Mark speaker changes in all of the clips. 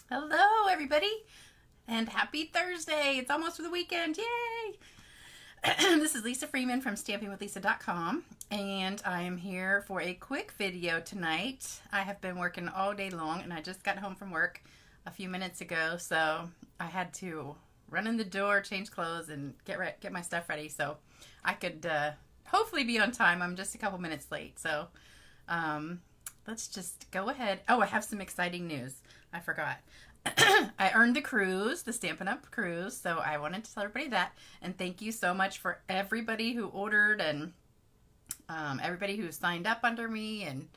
Speaker 1: Hello, everybody, and happy Thursday. It's almost the weekend. Yay! This is Lisa Freeman from stampingwithlisa.com, and I am here for a quick video tonight. I have been working all day long, and I just got home from work a few minutes ago, so I had to run in the door, change clothes, and get my stuff ready so I could hopefully be on time. I'm just a couple minutes late, so let's just go ahead. Oh, I have some exciting news. I forgot. I earned the cruise, the Stampin' Up cruise, so I wanted to tell everybody that. And thank you so much for everybody who ordered and everybody who signed up under me, and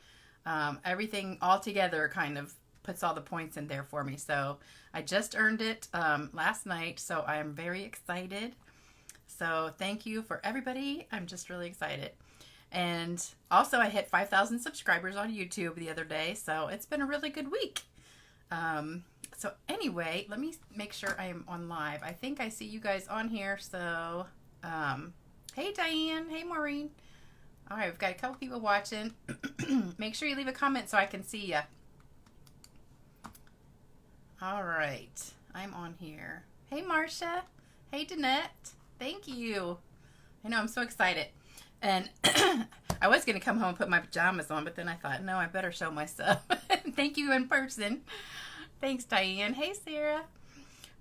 Speaker 1: everything all together kind of puts all the points in there for me. So I just earned it last night, so I am very excited. So thank you for everybody. I'm just really excited. And also I hit 5,000 subscribers on YouTube the other day, so it's been a really good week. So anyway, let me make sure I am on live. I think I see you guys on here. So, hey Diane, hey Maureen. All right, we've got a couple people watching. Make sure you leave a comment so I can see you. All right, I'm on here. Hey Marcia, hey Danette, thank you. I know, I'm so excited. And I was going to come home and put my pajamas on, but then I thought, no, I better show myself. Thank you in person. Thanks, Diane. Hey, Sarah.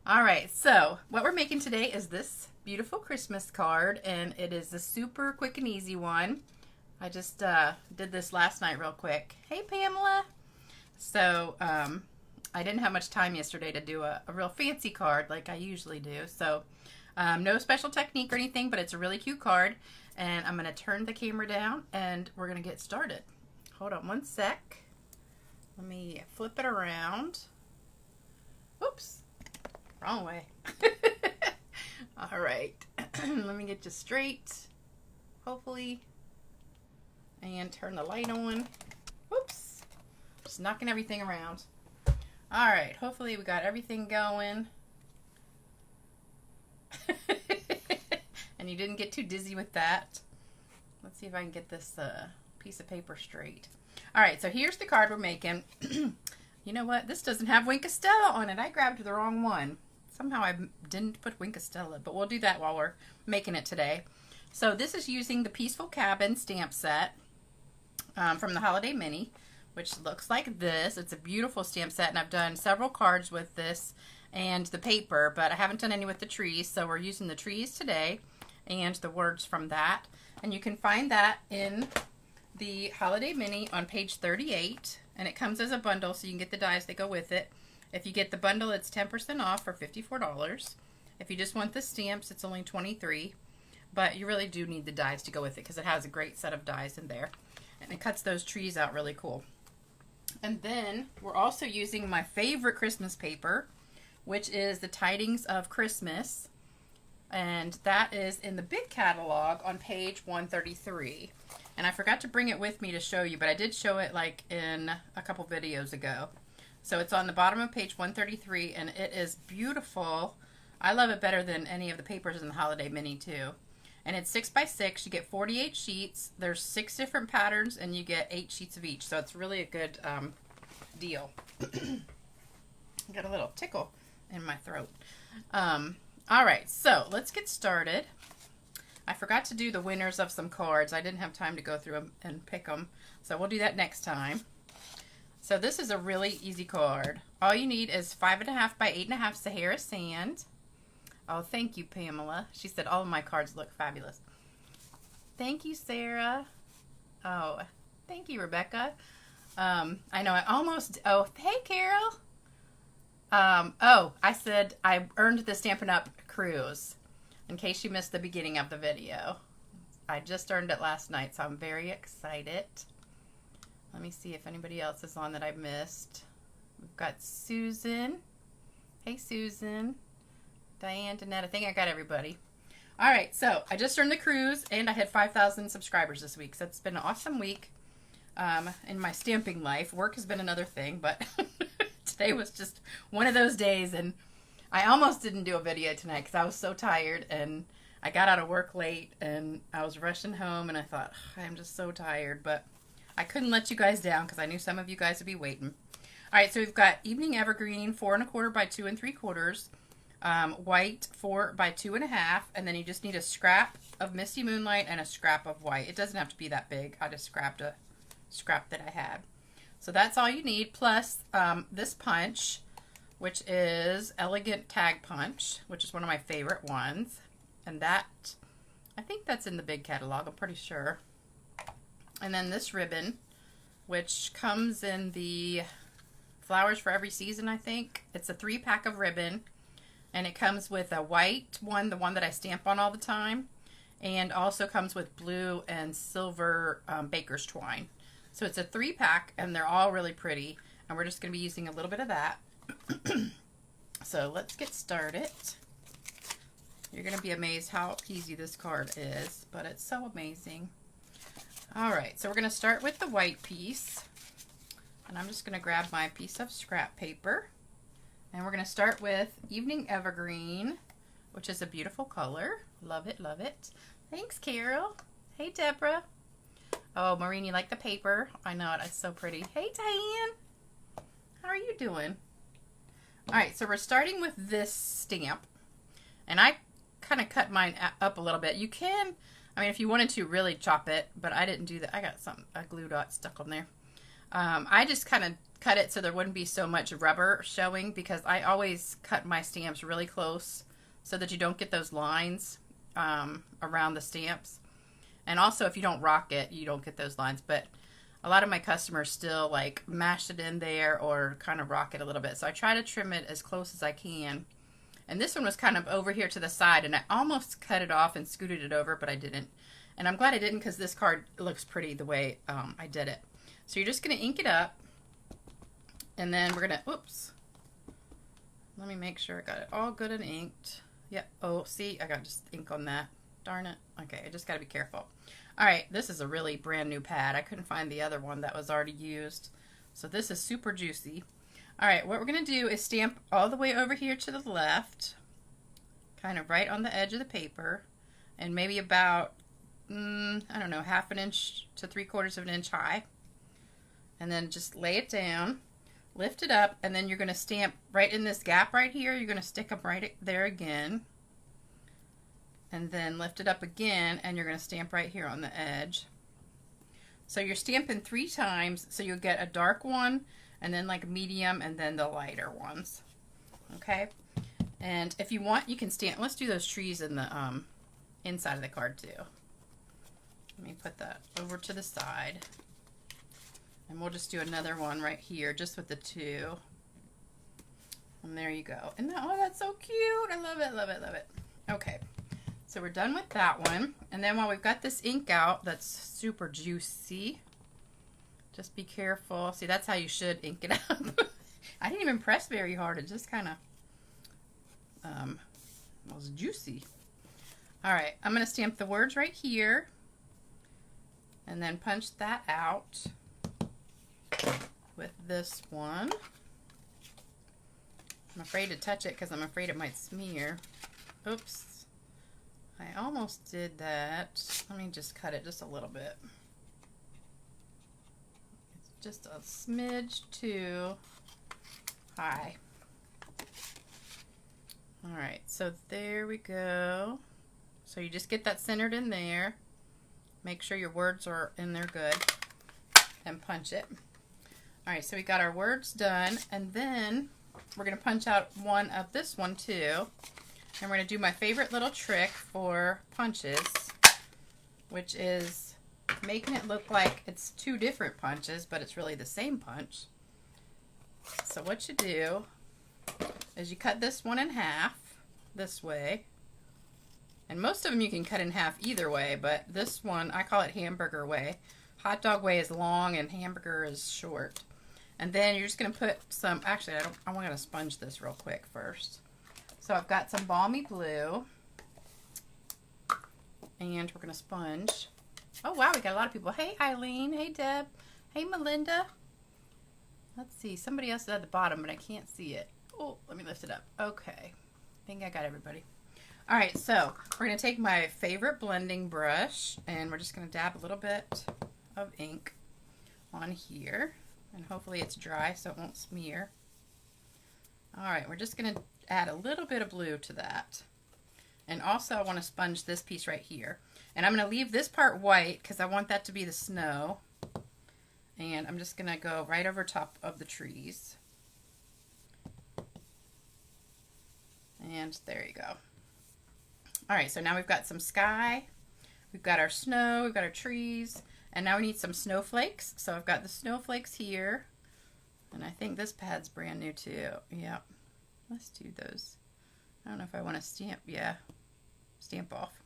Speaker 1: All right, so what we're making today is this beautiful Christmas card, and it is a super quick and easy one. I just did this last night real quick. Hey, Pamela. So I didn't have much time yesterday to do a real fancy card like I usually do. So no special technique or anything, but it's a really cute card. And I'm going to turn the camera down, and we're going to get started. Hold on one sec. Let me flip it around. Oops, wrong way. All right, let me get you straight, hopefully, and turn the light on. Oops, just knocking everything around. All right, hopefully we got everything going. And you didn't get too dizzy with that. Let's see if I can get this piece of paper straight. All right, so here's the card we're making. You know what? This doesn't have Wink of Stella on it. I grabbed the wrong one. Somehow I didn't put Wink of Stella, but we'll do that while we're making it today. So this is using the Peaceful Cabin stamp set from the Holiday Mini, which looks like this. It's a beautiful stamp set, and I've done several cards with this and the paper, but I haven't done any with the trees, so we're using the trees today and the words from that. And you can find that in the Holiday Mini on page 38, and it comes as a bundle, so you can get the dies that go with it. If you get the bundle, it's 10% off for $54. If you just want the stamps, it's only $23, but you really do need the dies to go with it because it has a great set of dies in there, and it cuts those trees out really cool. And then we're also using my favorite Christmas paper, which is the Tidings of Christmas. And that is in the big catalog on page 133. And I forgot to bring it with me to show you, but I did show it like in a couple videos ago. So it's on the bottom of page 133, and it is beautiful. I love it better than any of the papers in the Holiday Mini too. And it's 6x6. You get 48 sheets. There's 6 different patterns, and you get 8 sheets of each. So it's really a good deal. Got a little tickle in my throat. All right, so let's get started. I forgot to do the winners of some cards. I didn't have time to go through them and pick them, so we'll do that next time. So this is a really easy card. All you need is 5.5 by 8.5 Sahara sand. Oh, thank you, Pamela. She said all of my cards look fabulous. Thank you, Sarah. Oh, thank you, Rebecca. I know I almost, oh, hey, Carol. Oh, I said I earned the Stampin' Up cruise, in case you missed the beginning of the video. I just earned it last night, so I'm very excited. Let me see if anybody else is on that I missed. We've got Susan. Hey, Susan. Diane, Danette. I think I got everybody. All right, so I just earned the cruise, and I had 5,000 subscribers this week, so it's been an awesome week in my stamping life. Work has been another thing, but today was just one of those days, and I almost didn't do a video tonight because I was so tired, and I got out of work late, and I was rushing home, and I thought, I'm just so tired, but I couldn't let you guys down because I knew some of you guys would be waiting. All right, so we've got Evening Evergreen 4 1/4 by 2 3/4, white 4 by 2 1/2, and then you just need a scrap of Misty Moonlight and a scrap of white. It doesn't have to be that big. I just scrapped a scrap that I had. So that's all you need, plus this punch, which is Elegant Tag Punch, which is one of my favorite ones. And that, I think that's in the big catalog, I'm pretty sure. And then this ribbon, which comes in the Flowers for Every Season, I think. It's a 3-pack of ribbon, and it comes with a white one, the one that I stamp on all the time, and also comes with blue and silver baker's twine. So it's a 3-pack, and they're all really pretty, and we're just going to be using a little bit of that. So let's get started. You're going to be amazed how easy this card is, but it's so amazing. All right, so we're going to start with the white piece, and I'm just going to grab my piece of scrap paper, and we're going to start with Evening Evergreen, which is a beautiful color. Love it, love it. Thanks, Carol. Hey, Deborah. Oh, Maureen, you like the paper? I know it. It's so pretty. Hey, Diane. How are you doing? All right, so we're starting with this stamp, and I kind of cut mine up a little bit. You can, I mean, if you wanted to really chop it, but I didn't do that. I got a glue dot stuck on there. I just kind of cut it so there wouldn't be so much rubber showing, because I always cut my stamps really close so that you don't get those lines around the stamps. And also, if you don't rock it, you don't get those lines. But a lot of my customers still like mash it in there or kind of rock it a little bit. So I try to trim it as close as I can. And this one was kind of over here to the side, and I almost cut it off and scooted it over, but I didn't. And I'm glad I didn't, because this card looks pretty the way I did it. So you're just going to ink it up. And then we're going to, oops. Let me make sure I got it all good and inked. Yep. Oh, see, I got just ink on that. Darn it. Okay, I just got to be careful. All right, this is a really brand new pad. I couldn't find the other one that was already used. So this is super juicy. All right, what we're going to do is stamp all the way over here to the left, kind of right on the edge of the paper, and maybe about, I don't know, 1/2 inch to 3/4 inch high. And then just lay it down, lift it up, and then you're going to stamp right in this gap right here. You're going to stick them right there again. And then lift it up again, and you're going to stamp right here on the edge. So you're stamping 3 times, so you'll get a dark one, and then like a medium, and then the lighter ones. Okay? And if you want, you can stamp, let's do those trees in the inside of the card too. Let me put that over to the side. And we'll just do another one right here, just with the 2. And there you go. And that, oh, that's so cute. I love it, love it, love it. Okay. So we're done with that one. And then while we've got this ink out that's super juicy, just be careful. See, that's how you should ink it up. I didn't even press very hard. It just kind of was juicy. All right, I'm going to stamp the words right here and then punch that out with this one. I'm afraid to touch it because I'm afraid it might smear. Oops. I almost did that. Let me just cut it just a little bit. It's just a smidge too high. All right, so there we go. So you just get that centered in there. Make sure your words are in there good and punch it. All right, so we got our words done, and then we're going to punch out one of this one too. And we're going to do my favorite little trick for punches, which is making it look like it's 2 different punches, but it's really the same punch. So what you do is you cut this one in half this way. And most of them you can cut in half either way, but this one, I call it hamburger way. Hot dog way is long and hamburger is short. And then you're just going to put some, actually I want to sponge this real quick first. So I've got some balmy blue, and we're going to sponge. Oh wow, we got a lot of people. Hey Eileen, hey Deb, hey Melinda. Let's see, somebody else is at the bottom, but I can't see it. Oh, let me lift it up. Okay, I think I got everybody. All right, so we're going to take my favorite blending brush, and we're just going to dab a little bit of ink on here. And hopefully it's dry so it won't smear. All right, we're just gonna add a little bit of blue to that. And also I want to sponge this piece right here. And I'm gonna leave this part white because I want that to be the snow. And I'm just gonna go right over top of the trees. And there you go. All right, so now we've got some sky, we've got our snow, we've got our trees, and now we need some snowflakes. So I've got the snowflakes here, and I think this pad's brand new too. Yep, let's do those. I don't know if I want to stamp, yeah, stamp off.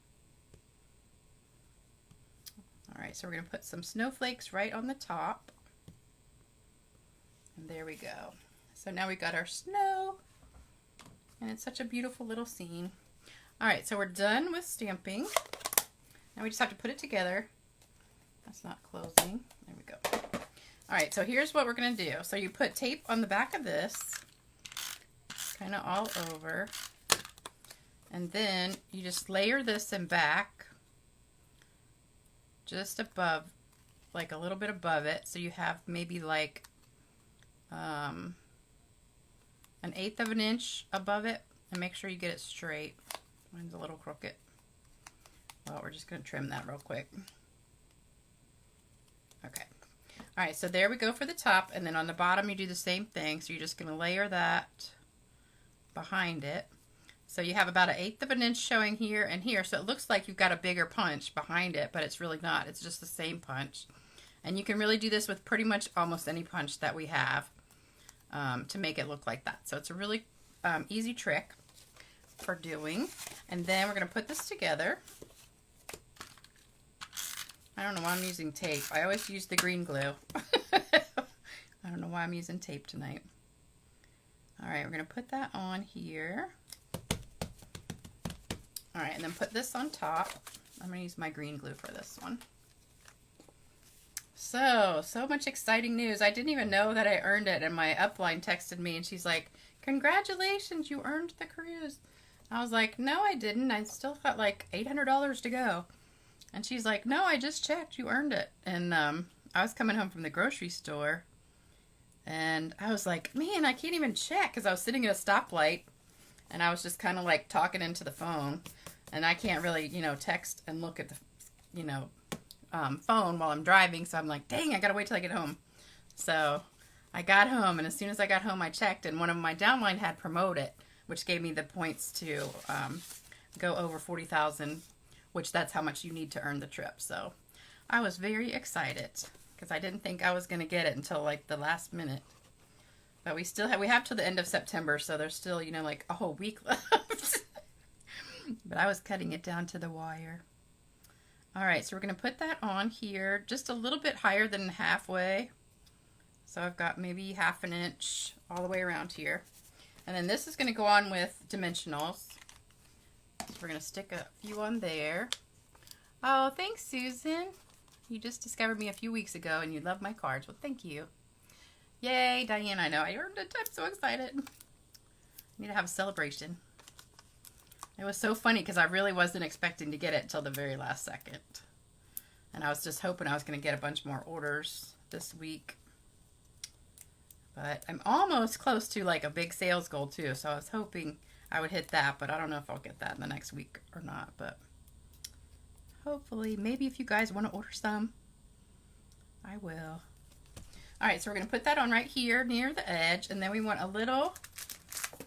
Speaker 1: All right, so we're gonna put some snowflakes right on the top. And there we go. So now we got our snow, and it's such a beautiful little scene. All right, so we're done with stamping. Now we just have to put it together. That's not closing. There we go. All right, so here's what we're gonna do. So you put tape on the back of this, kind of all over, and then you just layer this in back, just above, like a little bit above it. So you have maybe like 1/8 of an inch above it, and make sure you get it straight. Mine's a little crooked. Well, we're just going to trim that real quick. Okay. All right, so there we go for the top, and then on the bottom you do the same thing. So you're just going to layer that behind it. So you have about 1/8 of an inch showing here and here. So it looks like you've got a bigger punch behind it, but it's really not. It's just the same punch. And you can really do this with pretty much almost any punch that we have to make it look like that. So it's a really easy trick for doing. And then we're going to put this together. I don't know why I'm using tape. I always use the green glue. I don't know why I'm using tape tonight. All right, we're going to put that on here. All right, and then put this on top. I'm going to use my green glue for this one. So much exciting news. I didn't even know that I earned it, and my upline texted me, and she's like, congratulations, you earned the cruise. I was like, no, I didn't. I still got like $800 to go. And she's like, no, I just checked. You earned it. And I was coming home from the grocery store, and I was like, man, I can't even check because I was sitting at a stoplight, and I was just kind of like talking into the phone, and I can't really, you know, text and look at the, you know, phone while I'm driving. So I'm like, dang, I got to wait till I get home. So I got home, and as soon as I got home, I checked, and one of my downline had promoted, which gave me the points to go over 40,000, which that's how much you need to earn the trip. So I was very excited because I didn't think I was going to get it until like the last minute. But we have till the end of September, so there's still, you know, like a whole week left. But I was cutting it down to the wire. All right, so we're going to put that on here just a little bit higher than halfway. So I've got maybe 1/2 inch all the way around here. And then this is going to go on with dimensionals. So we're going to stick a few on there. Oh, thanks, Susan. You just discovered me a few weeks ago, and you love my cards. Well, thank you. Yay, Diane, I know. I earned it. I'm so excited. I need to have a celebration. It was so funny because I really wasn't expecting to get it until the very last second. And I was just hoping I was going to get a bunch more orders this week. But I'm almost close to like a big sales goal too. So I was hoping I would hit that, but I don't know if I'll get that in the next week or not. But hopefully, maybe if you guys want to order some, I will. All right, so we're going to put that on right here near the edge. And then we want a little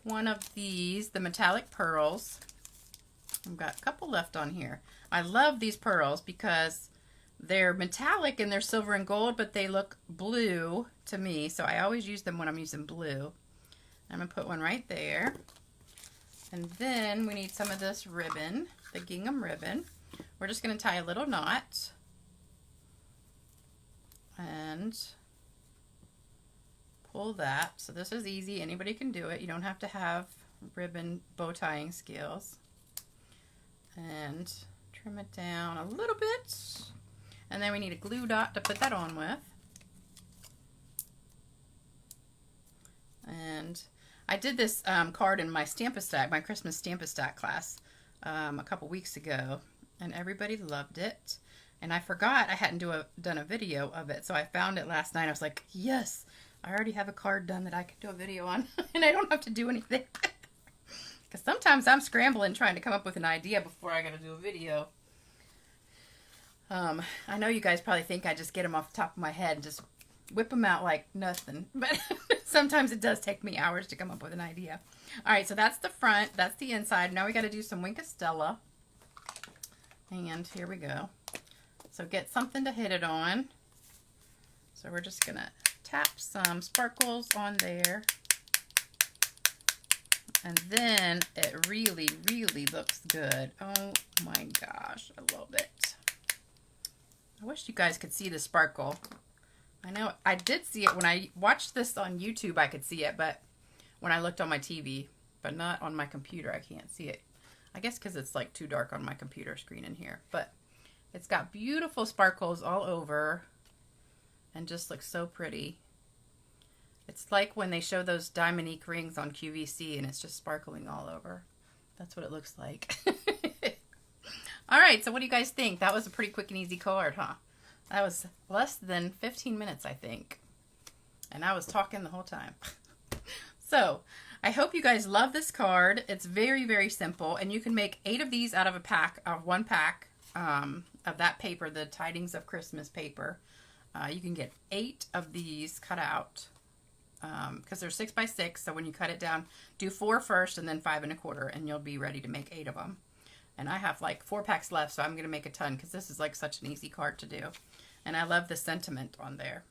Speaker 1: one of these, the metallic pearls. I've got a couple left on here. I love these pearls because they're metallic and they're silver and gold, but they look blue to me. So I always use them when I'm using blue. I'm going to put one right there. And then we need some of this ribbon, the gingham ribbon. We're just going to tie a little knot. And pull that. So this is easy. Anybody can do it. You don't have to have ribbon bow tying skills. And trim it down a little bit. And then we need a glue dot to put that on with. And I did this card in my Stamp-A-Stack, my Christmas Stamp-A-Stack class a couple weeks ago, and everybody loved it. And I forgot I hadn't done a video of it. So I found it last night. I was like, yes, I already have a card done that I can do a video on. And I don't have to do anything. Because sometimes I'm scrambling trying to come up with an idea before I got to do a video. I know you guys probably think I just get them off the top of my head and just whip them out like nothing. But sometimes it does take me hours to come up with an idea. All right, so that's the front. That's the inside. Now we got to do some Wink of Stella. And here we go. So get something to hit it on. So we're just going to tap some sparkles on there. And then it really, really looks good. Oh my gosh, I love it. I wish you guys could see the sparkle. I know I did see it when I watched this on YouTube, I could see it, but when I looked on my TV, but not on my computer, I can't see it. I guess because it's like too dark on my computer screen in here, but it's got beautiful sparkles all over and just looks so pretty. It's like when they show those diamond rings on QVC and it's just sparkling all over. That's what it looks like. All right, so what do you guys think? That was a pretty quick and easy card, huh? That was less than 15 minutes, I think. And I was talking the whole time. So, I hope you guys love this card. It's very, very simple. And you can make 8 of these out of a pack, one pack of that paper, the Tidings of Christmas paper. You can get 8 of these cut out. Because they're 6 by 6, so when you cut it down, do 4 first and then 5 1/4, and you'll be ready to make 8 of them. And I have like 4 packs left, so I'm going to make a ton because this is like such an easy card to do. And I love the sentiment on there.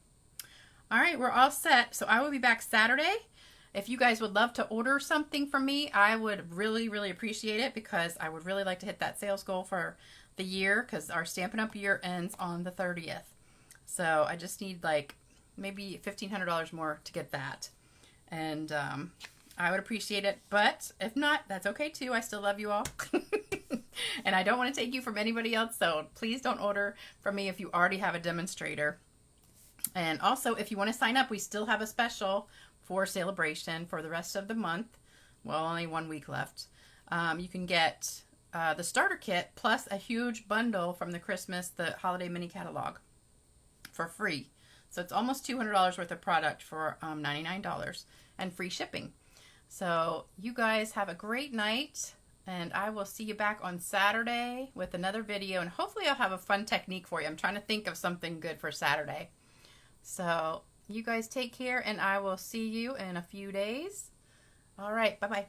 Speaker 1: All right, we're all set. So I will be back Saturday. If you guys would love to order something from me, I would really, really appreciate it because I would really like to hit that sales goal for the year because our Stampin' Up year ends on the 30th. So I just need like maybe $1,500 more to get that. And I would appreciate it. But if not, that's okay too. I still love you all. And I don't want to take you from anybody else. So please don't order from me if you already have a demonstrator. And also, if you want to sign up, we still have a special for celebration for the rest of the month. Well, only 1 week left. You can get the starter kit plus a huge bundle from the holiday mini catalog for free. So it's almost $200 worth of product for $99 and free shipping. So you guys have a great night, and I will see you back on Saturday with another video, and hopefully I'll have a fun technique for you. I'm trying to think of something good for Saturday. So you guys take care, and I will see you in a few days. All right, bye-bye.